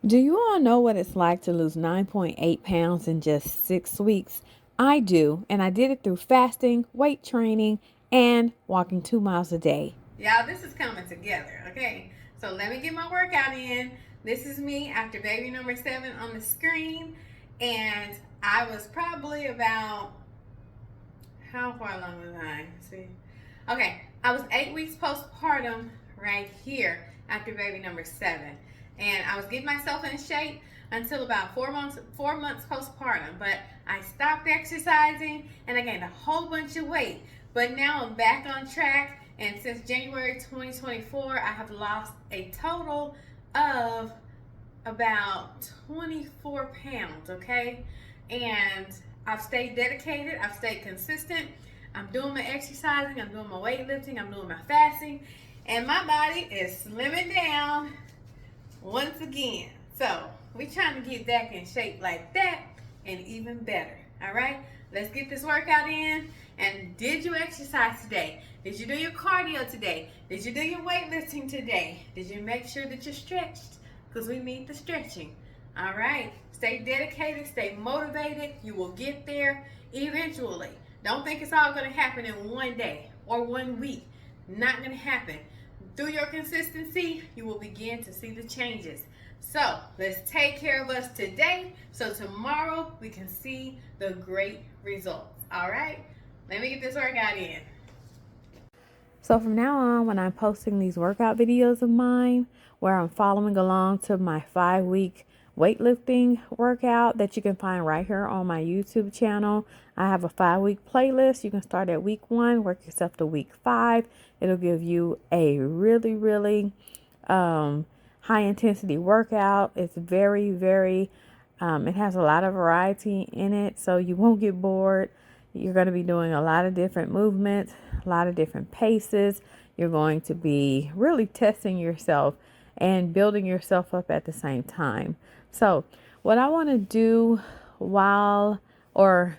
Do you all know what it's like to lose 9.8 pounds in just 6 weeks? I do, and I did it through fasting, weight training, and walking 2 miles a day. Y'all, this is coming together, okay? So let me get my workout in. This is me after baby number 7 on the screen. And I was probably about, how far along was I? Let's see. Okay, I was 8 weeks postpartum right here after baby number 7. And I was getting myself in shape until about 4 months postpartum. But I stopped exercising and I gained a whole bunch of weight. But now I'm back on track. And since January 2024, I have lost a total of about 24 pounds, okay? And I've stayed dedicated, I've stayed consistent. I'm doing my exercising, I'm doing my weightlifting, I'm doing my fasting, and my body is slimming down once again. So, we're trying to get back in shape like that and even better. All right? Let's get this workout in. And did you exercise today? Did you do your cardio today? Did you do your weightlifting today? Did you make sure that you're stretched? Because we need the stretching. All right? Stay dedicated, stay motivated. You will get there eventually. Don't think it's all going to happen in one day or 1 week. Not going to happen. Through your consistency, you will begin to see the changes. So let's take care of us today so tomorrow we can see the great results. All right? Let me get this workout in. So from now on, when I'm posting these workout videos of mine, where I'm following along to my 5 week weightlifting workout that you can find right here on my YouTube channel, I have a 5 week playlist. You can start at week 1, work yourself to week 5. It'll give you a really high intensity workout. It's it has a lot of variety in it, so you won't get bored. You're going to be doing a lot of different movements, a lot of different paces. You're going to be really testing yourself and building yourself up at the same time. So, what I want to do while or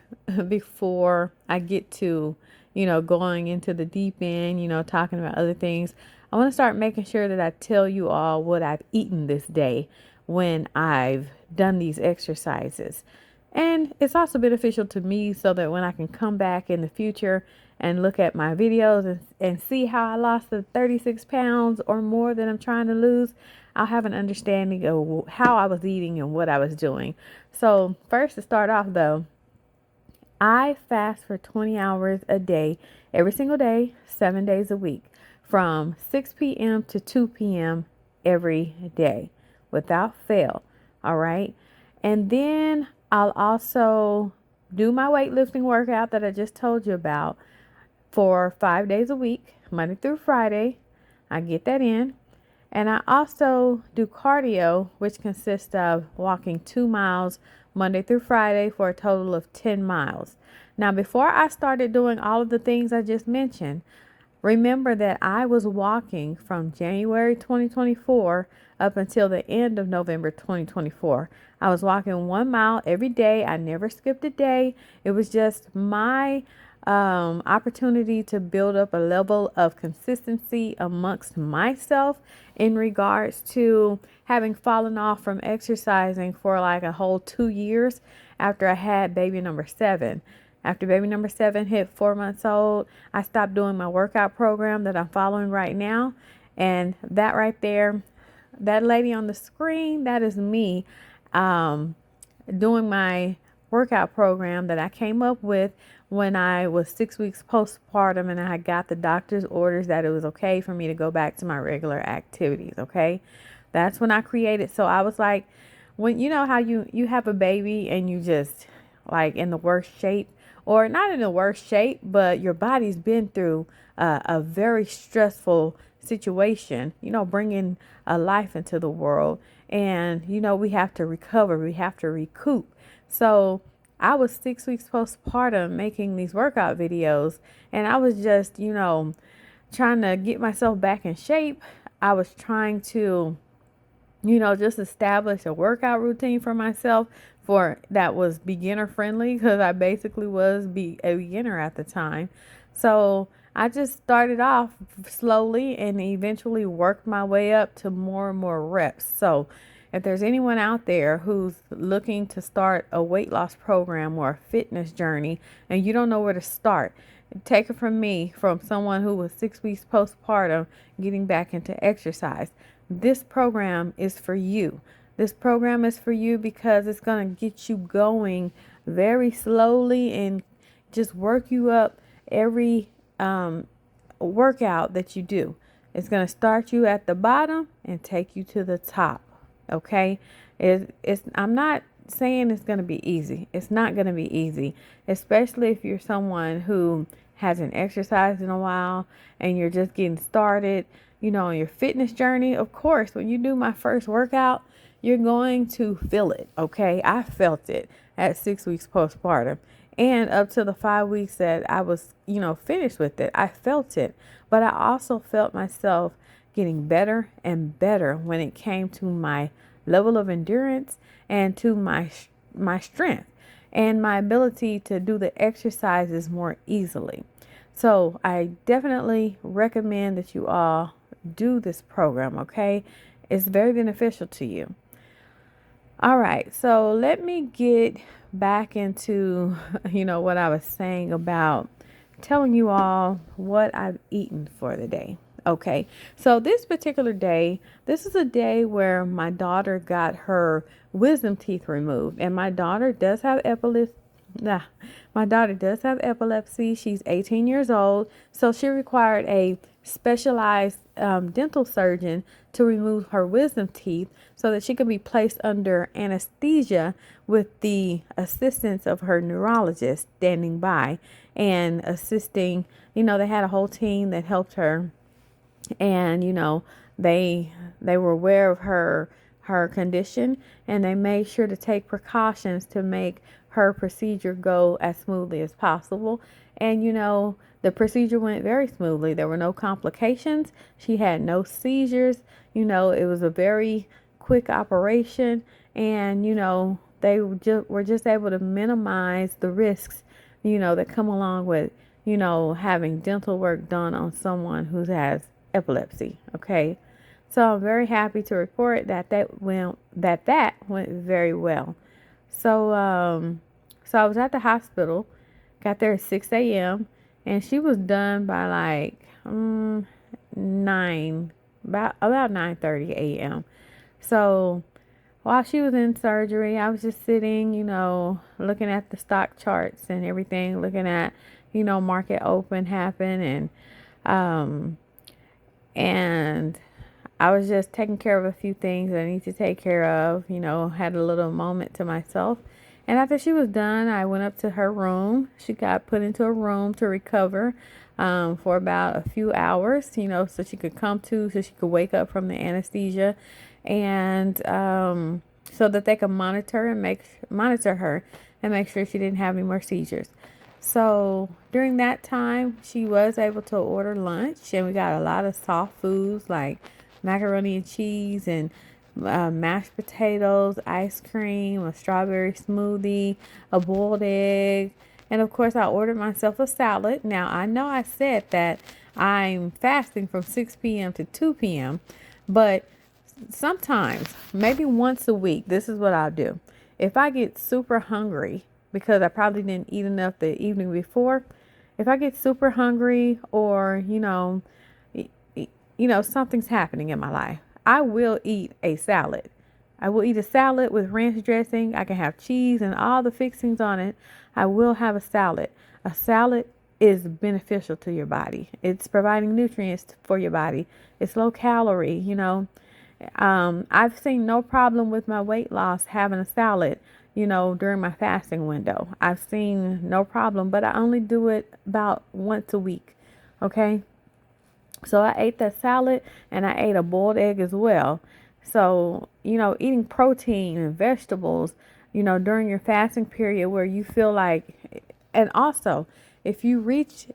before I get to, going into the deep end, talking about other things, I want to start making sure that I tell you all what I've eaten this day when I've done these exercises. And it's also beneficial to me so that when I can come back in the future and look at my videos and see how I lost the 36 pounds or more that I'm trying to lose, I'll have an understanding of how I was eating and what I was doing. So, first to start off though, I fast for 20 hours a day, every single day, 7 days a week, from 6 p.m. to 2 p.m. every day without fail. All right. And then I'll also do my weightlifting workout that I just told you about for 5 days a week, Monday through Friday. I get that in. And I also do cardio, which consists of walking 2 miles Monday through Friday for a total of 10 miles. Now, before I started doing all of the things I just mentioned, remember that I was walking from January 2024 up until the end of November 2024. I was walking 1 mile every day. I never skipped a day. It was just my opportunity to build up a level of consistency amongst myself in regards to having fallen off from exercising for like a whole 2 years after I had baby number 7. After baby number 7 hit 4 months old, I stopped doing my workout program that I'm following right now. And that right there, that lady on the screen, that is me doing my workout program that I came up with when I was 6 weeks postpartum and I got the doctor's orders that it was okay for me to go back to my regular activities. Okay. That's when I created. So I was like, when you know how you have a baby and you just like in the worst shape, or not in the worst shape, but your body's been through a very stressful situation, bringing a life into the world. And, we have to recover, we have to recoup. So I was 6 weeks postpartum making these workout videos, and I was just, trying to get myself back in shape. I was trying to just establish a workout routine for myself for that was beginner friendly because I basically was a beginner at the time. So I just started off slowly and eventually worked my way up to more and more reps. So If there's anyone out there who's looking to start a weight loss program or a fitness journey and you don't know where to start, take it from me, from someone who was 6 weeks postpartum getting back into exercise. This program is for you. This program is for you because it's going to get you going very slowly and just work you up every workout that you do. It's going to start you at the bottom and take you to the top. Okay? I'm not saying it's going to be easy. It's not going to be easy, especially if you're someone who hasn't exercised in a while and you're just getting started, on your fitness journey. Of course, when you do my first workout, you're going to feel it. Okay? I felt it at 6 weeks postpartum. And up to the 5 weeks that I was, finished with it, I felt it. But I also felt myself getting better and better when it came to my level of endurance and to my strength and my ability to do the exercises more easily. So I definitely recommend that you all do this program, okay? It's very beneficial to you. All right, so let me get back into, what I was saying about telling you all what I've eaten for the day. Okay, so this particular day, this is a day where my daughter got her wisdom teeth removed, and my daughter does have epilepsy. My daughter does have epilepsy. She's 18 years old, so she required a specialized dental surgeon to remove her wisdom teeth so that she could be placed under anesthesia with the assistance of her neurologist standing by and assisting. They had a whole team that helped her, and they were aware of her condition, and they made sure to take precautions to make her procedure go as smoothly as possible. And the procedure went very smoothly. There were no complications. She had no seizures. It was a very quick operation, and they were just able to minimize the risks that come along with having dental work done on someone who has epilepsy. Okay, so I'm very happy to report that went very well. So I was at the hospital, got there at 6 a.m. and she was done by like 9, about 9:30 a.m. So while she was in surgery, I was just sitting, looking at the stock charts and everything, looking at, market open happen, and I was just taking care of a few things I need to take care of, had a little moment to myself. And after she was done, I went up to her room. She got put into a room to recover for about a few hours, so she could so she could wake up from the anesthesia, and so that they could monitor her and make sure she didn't have any more seizures. So during that time, she was able to order lunch, and we got a lot of soft foods like macaroni and cheese and mashed potatoes, ice cream, a strawberry smoothie, a boiled egg, and of course I ordered myself a salad. Now I know I said that I'm fasting from 6 p.m. to 2 p.m., but sometimes, maybe once a week, this is what I'll do. If I get super hungry, because I probably didn't eat enough the evening before, if I get super hungry or, something's happening in my life, I will eat a salad. I will eat a salad with ranch dressing. I can have cheese and all the fixings on it. I will have a salad. A salad is beneficial to your body. It's providing nutrients for your body. It's low calorie, I've seen no problem with my weight loss having a salad, during my fasting window. I've seen no problem, but I only do it about once a week. Okay. So I ate that salad and I ate a boiled egg as well. So, eating protein and vegetables, during your fasting period where you feel like, and also if you reach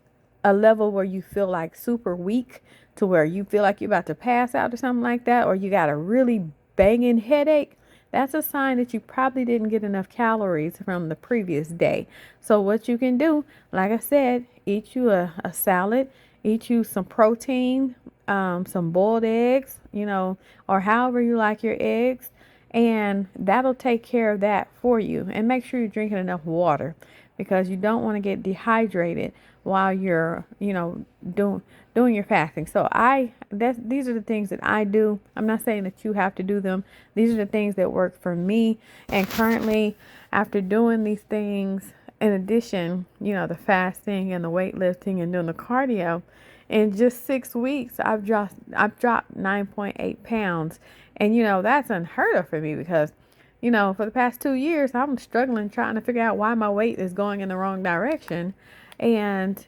a level where you feel like super weak to where you feel like you're about to pass out or something like that, or you got a really banging headache, that's a sign that you probably didn't get enough calories from the previous day. So what you can do, like I said, eat you a salad, eat you some protein, some boiled eggs, or however you like your eggs, and that'll take care of that for you. And make sure you're drinking enough water, because you don't want to get dehydrated while you're, doing your fasting. So these are the things that I do. I'm not saying that you have to do them. These are the things that work for me. And currently, after doing these things, in addition, the fasting and the weightlifting and doing the cardio, in just 6 weeks, I've dropped 9.8 pounds. And, that's unheard of for me, because, for the past 2 years, I'm struggling trying to figure out why my weight is going in the wrong direction. And,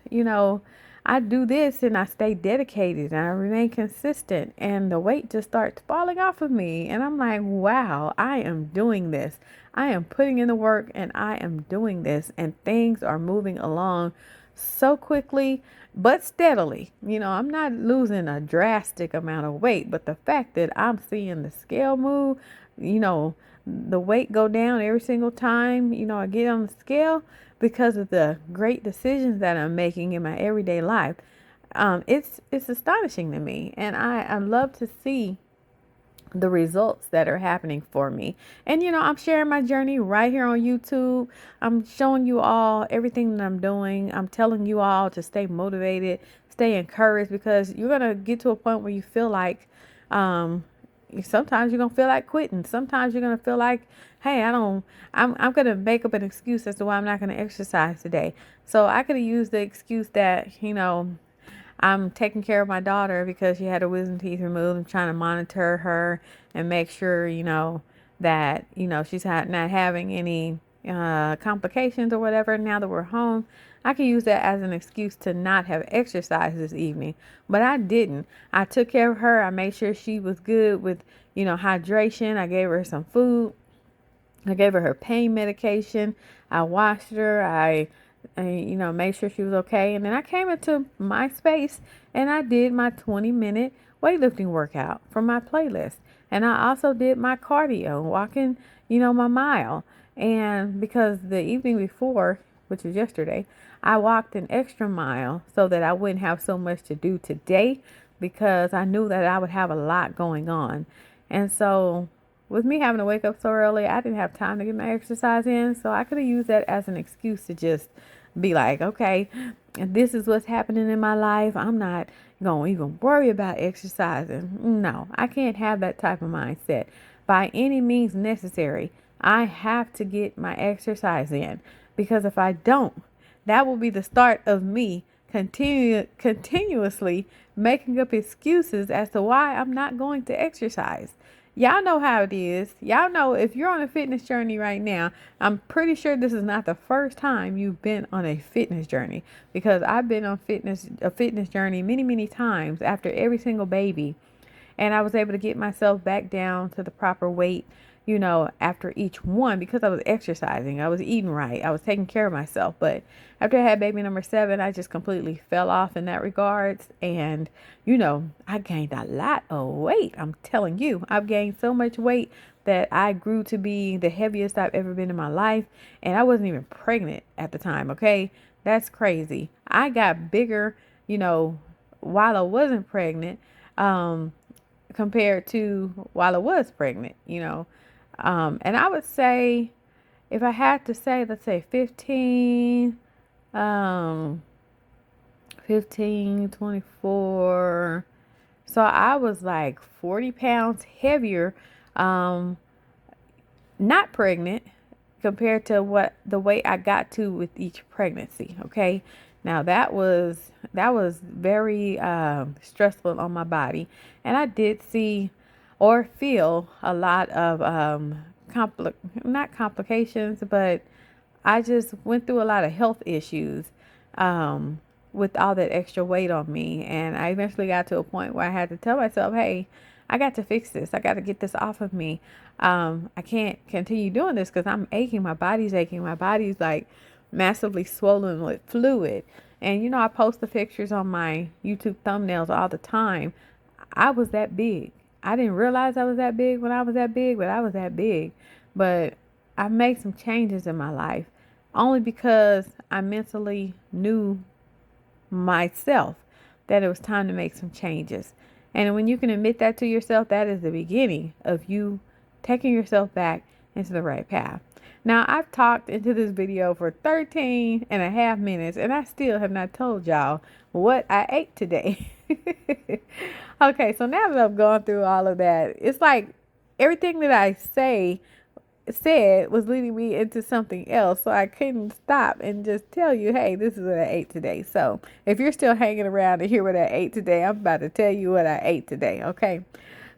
I do this and I stay dedicated and I remain consistent, and the weight just starts falling off of me. And I'm like, wow, I am doing this. I am putting in the work and I am doing this, and things are moving along so quickly but steadily. I'm not losing a drastic amount of weight, but the fact that I'm seeing the scale move, the weight go down every single time, I get on the scale, because of the great decisions that I'm making in my everyday life. It's astonishing to me, and I love to see the results that are happening for me. And I'm sharing my journey right here on YouTube. I'm showing you all everything that I'm doing. I'm telling you all to stay motivated, stay encouraged, because you're going to get to a point where you feel like sometimes you're going to feel like quitting. Sometimes you're going to feel like, hey, I'm going to make up an excuse as to why I'm not going to exercise today. So I could have used the excuse that, I'm taking care of my daughter because she had her wisdom teeth removed. I'm trying to monitor her and make sure, that, she's not having any complications or whatever. Now that we're home, I can use that as an excuse to not have exercise this evening. But I didn't. I took care of her. I made sure she was good with, hydration. I gave her some food. I gave her pain medication. I washed her. I made sure she was okay. And then I came into my space and I did my 20-minute weightlifting workout from my playlist. And I also did my cardio, walking, my mile. And because the evening before, which was yesterday, I walked an extra mile so that I wouldn't have so much to do today, because I knew that I would have a lot going on. And so with me having to wake up so early, I didn't have time to get my exercise in. So I could have used that as an excuse to just be like, okay, this is what's happening in my life. I'm not going to even worry about exercising. No, I can't have that type of mindset. By any means necessary, I have to get my exercise in, because if I don't, that will be the start of me continuously making up excuses as to why I'm not going to exercise. Y'all know how it is. Y'all know, if you're on a fitness journey right now, I'm pretty sure this is not the first time you've been on a fitness journey, because I've been on a fitness journey many, many times after every single baby. And I was able to get myself back down to the proper weight, after each one, because I was exercising, I was eating right, I was taking care of myself. But after I had baby number 7, I just completely fell off in that regards. And, I gained a lot of weight. I'm telling you, I've gained so much weight that I grew to be the heaviest I've ever been in my life. And I wasn't even pregnant at the time. Okay. That's crazy. I got bigger, while I wasn't pregnant, compared to while I was pregnant, and I would say, if I had to say, let's say 24. So I was like 40 pounds heavier, not pregnant, compared to what the weight I got to with each pregnancy. Okay. Now that was very stressful on my body. And I did see or feel a lot of not complications, but I just went through a lot of health issues with all that extra weight on me. And I eventually got to a point where I had to tell myself, hey, I got to fix this. I got to get this off of me. I can't continue doing this because I'm aching. My body's aching. My body's like massively swollen with fluid. And, I post the pictures on my YouTube thumbnails all the time. I was that big. I didn't realize I was that big when I was that big, but I was that big. But I made some changes in my life only because I mentally knew myself that it was time to make some changes. And when you can admit that to yourself, that is the beginning of you taking yourself back into the right path. Now, I've talked into this video for 13 and a half minutes, and I still have not told y'all what I ate today. Okay, so now that I've gone through all of that, it's like everything that I said was leading me into something else. So I couldn't stop and just tell you, hey, this is what I ate today. So if you're still hanging around to hear what I ate today, I'm about to tell you what I ate today. Okay.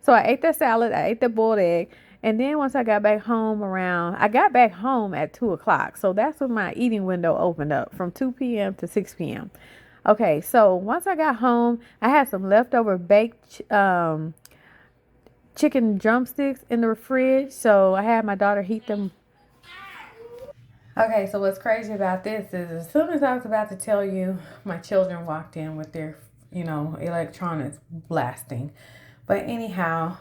So I ate the salad, I ate the boiled egg. And then once I got back home I got back home at 2 o'clock. So that's when my eating window opened up from 2 p.m. to 6 p.m. Okay. So once I got home, I had some leftover baked, chicken drumsticks in the fridge. So I had my daughter heat them. Okay, so what's crazy about this is as soon as I was about to tell you, my children walked in with their, electronics blasting. But anyhow,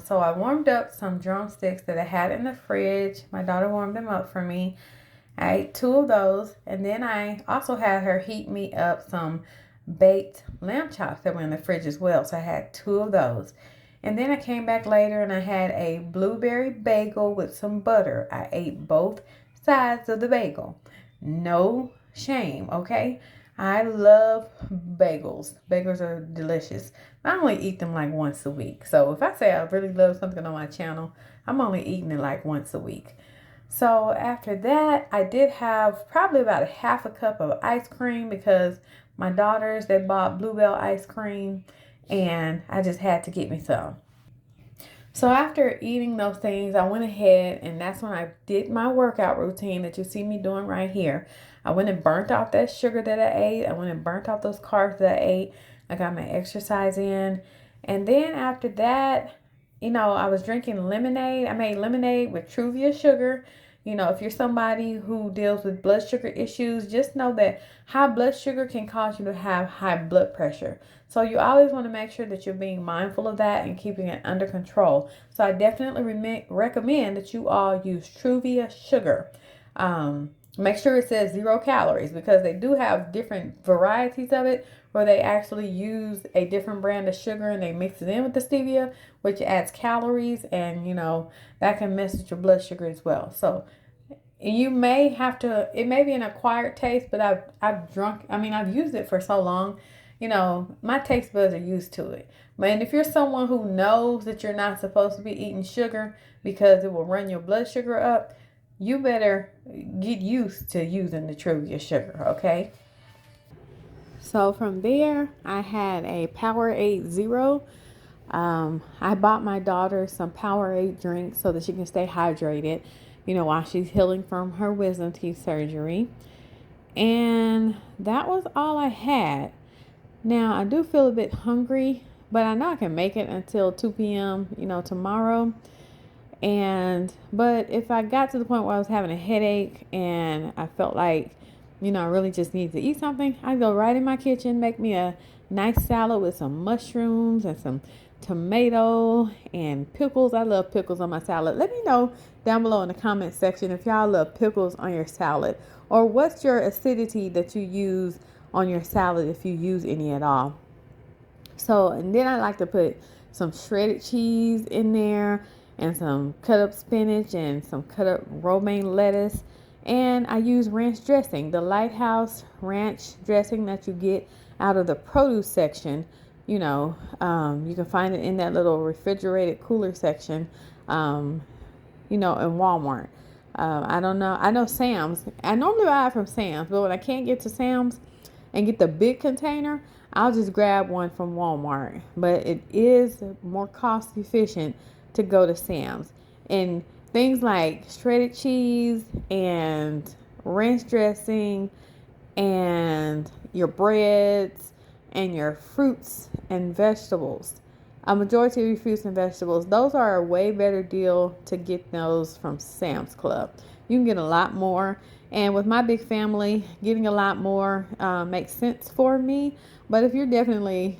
so I warmed up some drumsticks that I had in the fridge. My daughter warmed them up for me. I ate 2 of those. And then I also had her heat me up some baked lamb chops that were in the fridge as well. So I had 2 of those. And then I came back later and I had a blueberry bagel with some butter. I ate both sides of the bagel. No shame, okay? I love bagels. Bagels are delicious. I only eat them like once a week. So if I say I really love something on my channel, I'm only eating it like once a week. So after that, I did have probably about a half a cup of ice cream because my daughters, they bought Bluebell ice cream and I just had to get me some. So after eating those things, I went ahead and that's when I did my workout routine that you see me doing right here. I went and burnt off that sugar that I ate. I went and burnt off those carbs that I ate. I got my exercise in. And then after that, I was drinking lemonade. I made lemonade with Truvia sugar. If you're somebody who deals with blood sugar issues, just know that high blood sugar can cause you to have high blood pressure. So you always want to make sure that you're being mindful of that and keeping it under control. So I definitely recommend that you all use Truvia sugar. Make sure it says 0 calories because they do have different varieties of it where they actually use a different brand of sugar and they mix it in with the stevia, which adds calories and, that can mess with your blood sugar as well. So you may have to, it may be an acquired taste, but I've used it for so long, my taste buds are used to it. And if you're someone who knows that you're not supposed to be eating sugar because it will run your blood sugar up, you better get used to using the Truvia sugar, okay? So from there, I had a Powerade Zero. I bought my daughter some Powerade drinks so that she can stay hydrated, while she's healing from her wisdom teeth surgery. And that was all I had. Now, I do feel a bit hungry, but I know I can make it until 2 p.m., tomorrow. But if I got to the point where I was having a headache and I felt like, I really just need to eat something, I'd go right in my kitchen, make me a nice salad with some mushrooms and some tomato and pickles. I love pickles on my salad. Let me know down below in the comment section if y'all love pickles on your salad or what's your acidity that you use on your salad if you use any at all. So, and then I like to put some shredded cheese in there and some cut up spinach and some cut up romaine lettuce. And I use ranch dressing, the Lighthouse ranch dressing that you get out of the produce section. You can find it in that little refrigerated cooler section, in Walmart. I don't know. I know Sam's. I normally buy it from Sam's, but when I can't get to Sam's and get the big container, I'll just grab one from Walmart. But it is more cost efficient to go to Sam's. And things like shredded cheese and ranch dressing and your breads and your fruits and vegetables. A majority of your fruits and vegetables, those are a way better deal to get those from Sam's Club. You can get a lot more. And with my big family, getting a lot more makes sense for me. But if you're definitely,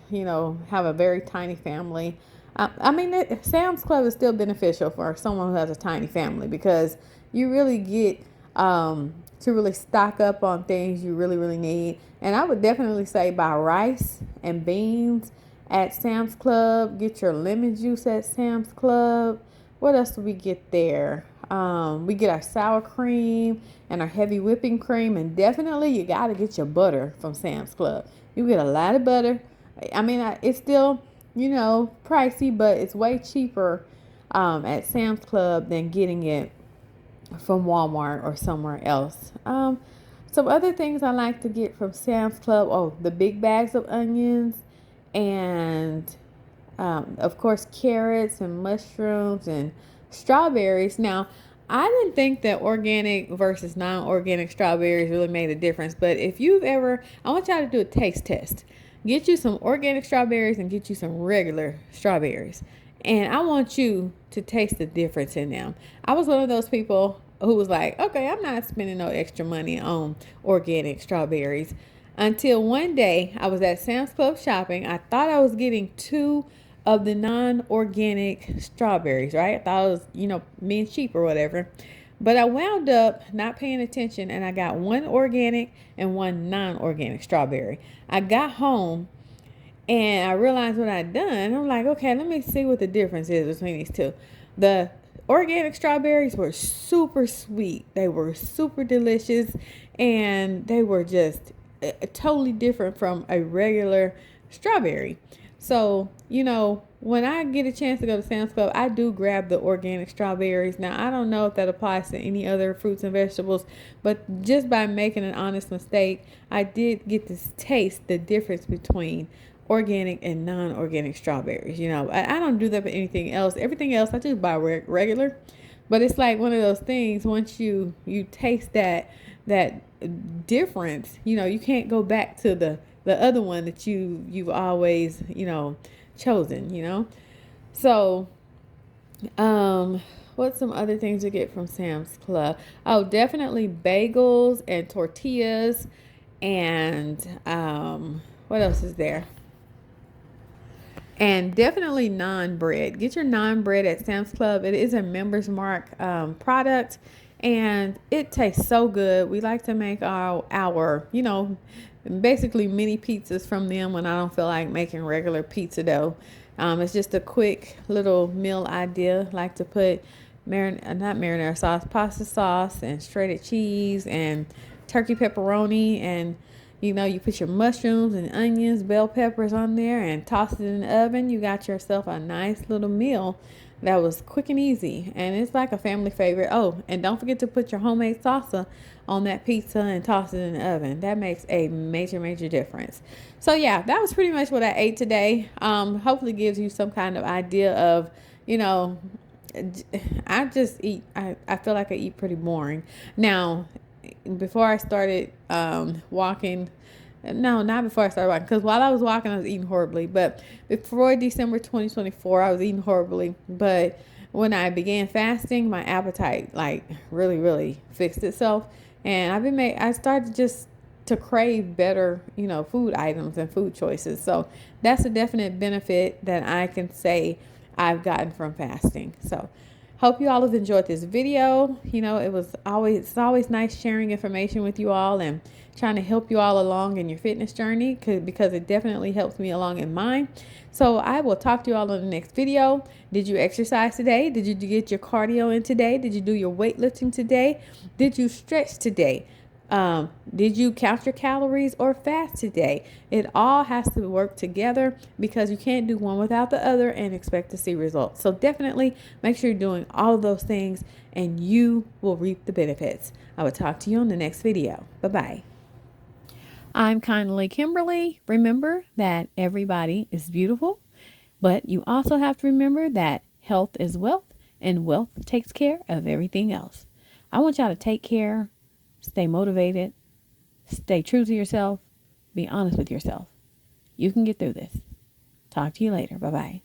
have a very tiny family, Sam's Club is still beneficial for someone who has a tiny family because you really get to really stock up on things you really, really need. And I would definitely say buy rice and beans at Sam's Club. Get your lemon juice at Sam's Club. What else do we get there? We get our sour cream and our heavy whipping cream, and definitely you got to get your butter from Sam's Club. You get a lot of butter. I mean, it's still, pricey, but it's way cheaper at Sam's Club than getting it from Walmart or somewhere else. Some other things I like to get from Sam's Club. Oh, the big bags of onions, and of course, carrots and mushrooms and strawberries. Now, I didn't think that organic versus non-organic strawberries really made a difference, but if you've ever, I want y'all to do a taste test. Get you some organic strawberries and get you some regular strawberries. And I want you to taste the difference in them. I was one of those people who was like, okay, I'm not spending no extra money on organic strawberries. Until one day I was at Sam's Club shopping. I thought I was getting two of the non-organic strawberries, right? I thought it was, being cheap or whatever. But I wound up not paying attention, and I got one organic and one non-organic strawberry. I got home and I realized what I'd done. I'm like, okay, let me see what the difference is between these two. The organic strawberries were super sweet. They were super delicious, and they were just totally different from a regular strawberry. So, when I get a chance to go to Sam's Club, I do grab the organic strawberries. Now, I don't know if that applies to any other fruits and vegetables, but just by making an honest mistake, I did get to taste the difference between organic and non-organic strawberries. I don't do that with anything else. Everything else, I just buy regular. But it's like one of those things, once you taste that difference, you can't go back to the other one that you've always, chosen. So, what's some other things you get from Sam's Club? Oh, definitely bagels and tortillas, and what else is there? And definitely non bread. Get your non bread at Sam's Club. It is a Members Mark product, and it tastes so good. We like to make our basically mini pizzas from them when I don't feel like making regular pizza dough. It's just a quick little meal idea. Like to put not marinara sauce, pasta sauce, and shredded cheese, and turkey pepperoni, and you put your mushrooms and onions, bell peppers on there, and toss it in the oven. You got yourself a nice little meal that was quick and easy, and it's like a family favorite. Oh, and don't forget to put your homemade salsa on that pizza and toss it in the oven. That makes a major difference. So yeah, that was pretty much what I ate today. Hopefully gives you some kind of idea of, I just eat. I feel like I eat pretty boring. Now, before I started walking, no, not before I started walking, because while I was walking, I was eating horribly. But before December 2024, I was eating horribly. But when I began fasting, my appetite really fixed itself, and I started just to crave better, food items and food choices. So that's a definite benefit that I can say I've gotten from fasting. So hope you all have enjoyed this video. It's always nice sharing information with you all and trying to help you all along in your fitness journey, because it definitely helps me along in mine. So I will talk to you all in the next video. Did you exercise today? Did you get your cardio in today? Did you do your weightlifting today? Did you stretch today? Did you count your calories or fast today? It all has to work together, because you can't do one without the other and expect to see results. So definitely make sure you're doing all of those things, and you will reap the benefits. I will talk to you on the next video. Bye-bye. I'm Kindly Kimberly. Remember that everybody is beautiful, but you also have to remember that health is wealth, and wealth takes care of everything else. I want y'all to take care. Stay motivated, stay true to yourself, be honest with yourself. You can get through this. Talk to you later. Bye-bye.